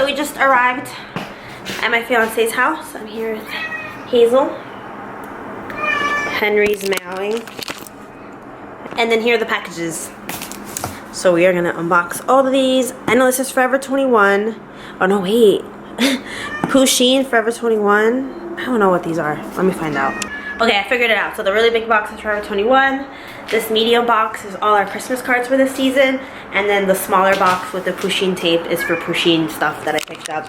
we just arrived at my fiance's house. I'm here with Hazel. Henry's meowing. And then here are the packages. So we are gonna unbox all of these. I know this is Forever 21. Oh no, wait. Pusheen Forever 21. I don't know what these are. Let me find out. Okay, I figured it out. So the really big box is Forever 21. This medium box is all our Christmas cards for this season. And then the smaller box with the Pusheen tape is for Pusheen stuff that I picked up.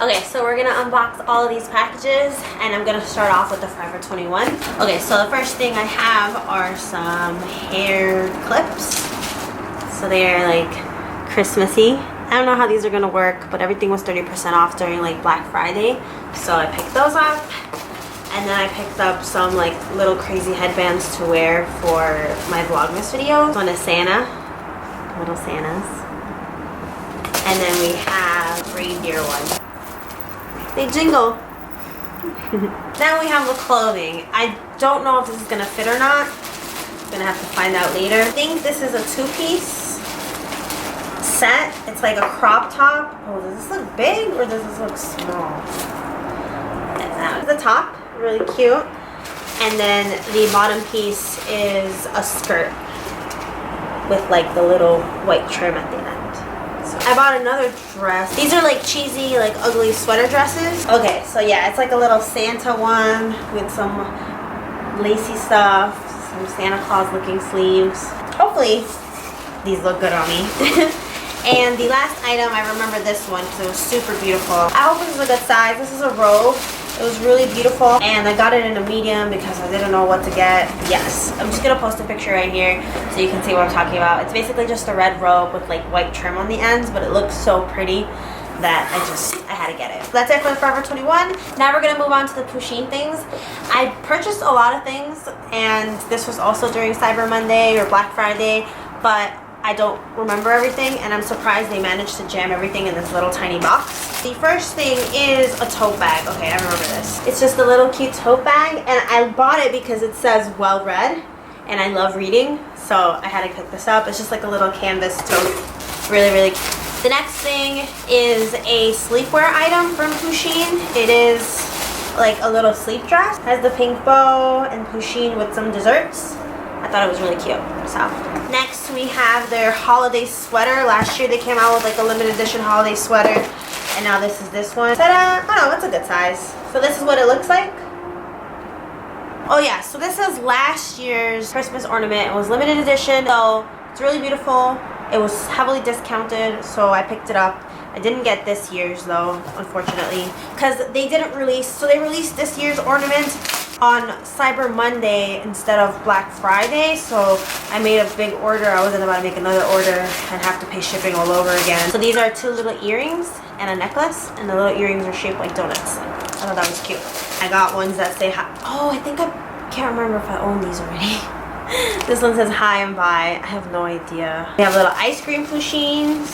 Okay, so we're gonna unbox all of these packages, and I'm gonna start off with the Forever 21. Okay, so the first thing I have are some hair clips. So they're like Christmassy. I don't know how these are gonna work, but everything was 30% off during like Black Friday. So I picked those up. And then I picked up some like little crazy headbands to wear for my vlogmas video. This one is Santa, little Santas. And then we have reindeer one. They jingle. Now we have the clothing. I don't know if this is gonna fit or not. I'm gonna have to find out later. I think this is a two-piece set. It's like a crop top. Oh, does this look big or does this look small? The top, really cute. And then the bottom piece is a skirt with like the little white trim at the end. So I bought another dress. These are like cheesy, like ugly sweater dresses. Okay, so yeah, it's like a little Santa one with some lacy stuff, some Santa Claus looking sleeves. Hopefully these look good on me. And the last item, I remember this one because it was super beautiful. I hope this is a good size. This is a robe. It was really beautiful, and I got it in a medium because I didn't know what to get. Yes, I'm just gonna post a picture right here so you can see what I'm talking about. It's basically just a red robe with like white trim on the ends, but it looks so pretty that I had to get it. So that's it for the Forever 21. Now we're gonna move on to the Pusheen things. I purchased a lot of things, and this was also during Cyber Monday or Black Friday, but I don't remember everything, and I'm surprised they managed to jam everything in this little tiny box. The first thing is a tote bag. Okay, I remember this. It's just a little cute tote bag, and I bought it because it says well read, and I love reading, so I had to pick this up. It's just like a little canvas tote. Really, really cute. The next thing is a sleepwear item from Pusheen. It is like a little sleep dress. It has the pink bow and Pusheen with some desserts. I thought it was really cute. So next we have their holiday sweater. Last year they came out with like a limited edition holiday sweater, and now this is this one. Ta-da! Oh no, it's a good size. So this is what it looks like. Oh yeah, so this is last year's Christmas ornament. It was limited edition, so it's really beautiful. It was heavily discounted, so I picked it up. I didn't get this year's though, unfortunately, because they didn't release. So they released this year's ornament on Cyber Monday instead of Black Friday, so I made a big order. I wasn't about to make another order and have to pay shipping all over again. So these are two little earrings and a necklace, and the little earrings are shaped like donuts. I thought that was cute. I got ones that say hi. Oh, I think I can't remember if I own these already. This one says hi and bye. I have no idea. We have little ice cream Pusheens.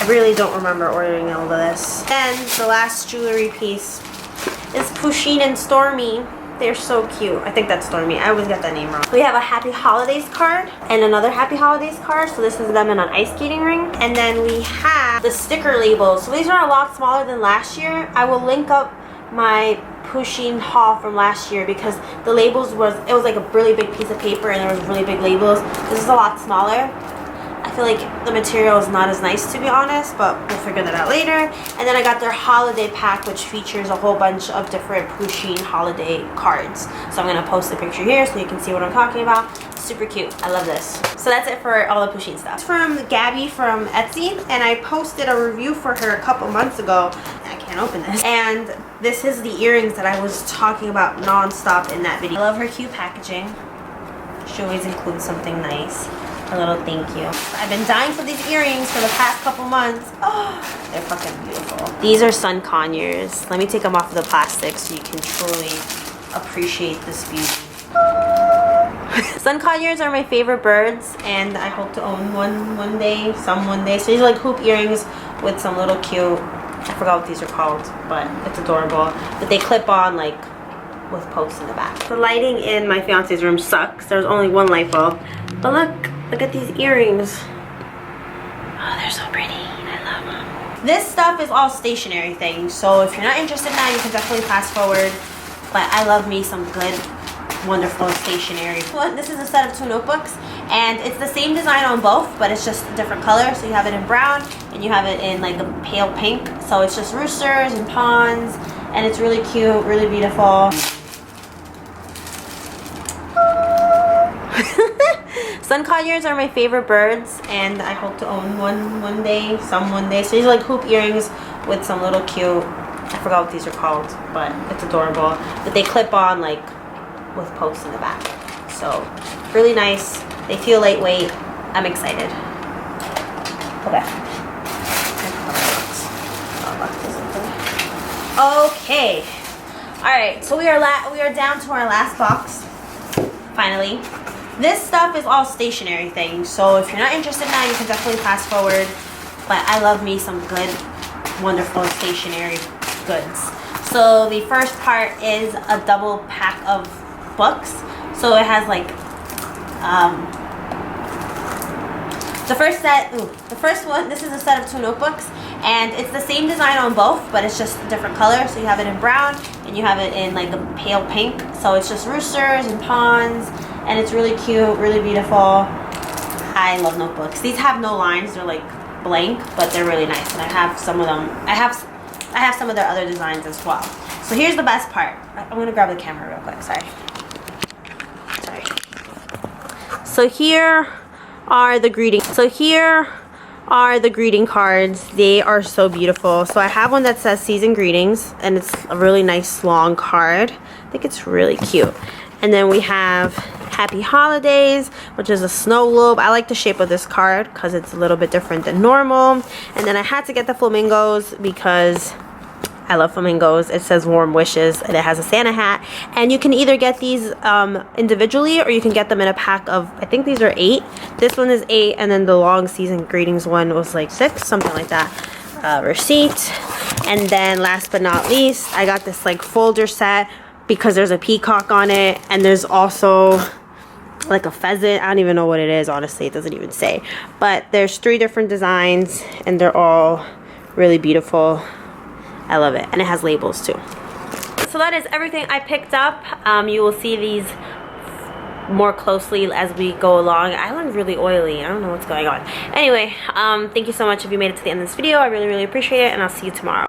I really don't remember ordering all of this. Then the last jewelry piece is Pusheen and Stormy. They're so cute. I think that's Stormy. I always get that name wrong. We have a Happy Holidays card and another Happy Holidays card. So this is them in an ice skating ring. And then we have the sticker labels. So these are a lot smaller than last year. I will link up my Pusheen haul from last year because the labels it was like a really big piece of paper and there was really big labels. This is a lot smaller. I feel like the material is not as nice, to be honest, but we'll figure that out later. And then I got their holiday pack, which features a whole bunch of different Pusheen holiday cards. So I'm going to post a picture here so you can see what I'm talking about. Super cute. I love this. So that's it for all the Pusheen stuff. It's from Gabby from Etsy, and I posted a review for her a couple months ago. I can't open this. And this is the earrings that I was talking about non-stop in that video. I love her cute packaging. She always includes something nice. A little thank you. I've been dying for these earrings for the past couple months. Oh, they're fucking beautiful. These are sun conures. Let me take them off of the plastic so you can truly appreciate this beauty. Sun conures are my favorite birds, and I hope to own one day. So these are like hoop earrings with some little cute, I forgot what these are called, but it's adorable. But they clip on like with posts in the back. The lighting in my fiance's room sucks. There's only one light bulb. But look at these earrings. Oh, they're so pretty. I love them. This stuff is all stationary things, so if you're not interested in that, you can definitely fast forward. But I love me some good, wonderful stationery. This is a set of 2 notebooks, and it's the same design on both, but it's just a different color. So you have it in brown and you have it in like a pale pink. So it's just roosters and pawns, and it's really cute, really beautiful. Sun conures are my favorite birds, and I hope to own one day. So these are like hoop earrings with some little cute, I forgot what these are called, but it's adorable. But they clip on like with posts in the back. So really nice. They feel lightweight. I'm excited. Okay. Okay. Alright, so we are down to our last box. Finally. This stuff is all stationary things, so if you're not interested in that, you can definitely fast forward. But I love me some good, wonderful stationary goods. So the first part is a double pack of books. So it has like the first one, this is a set of 2 notebooks, and it's the same design on both, but it's just a different color. So you have it in brown and you have it in like a pale pink. So it's just roosters and pawns, and it's really cute, really beautiful. I love notebooks. These have no lines, they're like blank, but they're really nice, and I have some of them. I have some of their other designs as well. So here's the best part. I'm gonna grab the camera real quick, sorry. So here are the greeting cards. They are so beautiful. So I have one that says season greetings, and it's a really nice long card. I think it's really cute. And then we have happy holidays, which is a snow globe. I like the shape of this card because it's a little bit different than normal. And then I had to get the flamingos because I love flamingos. It says warm wishes, and it has a Santa hat. And you can either get these individually, or you can get them in a pack of, I think these are 8. This one is 8, and then the long season greetings one was like 6, something like that. Receipt. And then last but not least, I got this like folder set because there's a peacock on it, and there's also like a pheasant. I don't even know what it is, honestly. It doesn't even say. But there's 3 different designs, and they're all really beautiful. I love it, and it has labels too. So that is everything I picked up. You will see these more closely as we go along. I look really oily. I don't know what's going on. Anyway, thank you so much if you made it to the end of this video. I really, really appreciate it, and I'll see you tomorrow.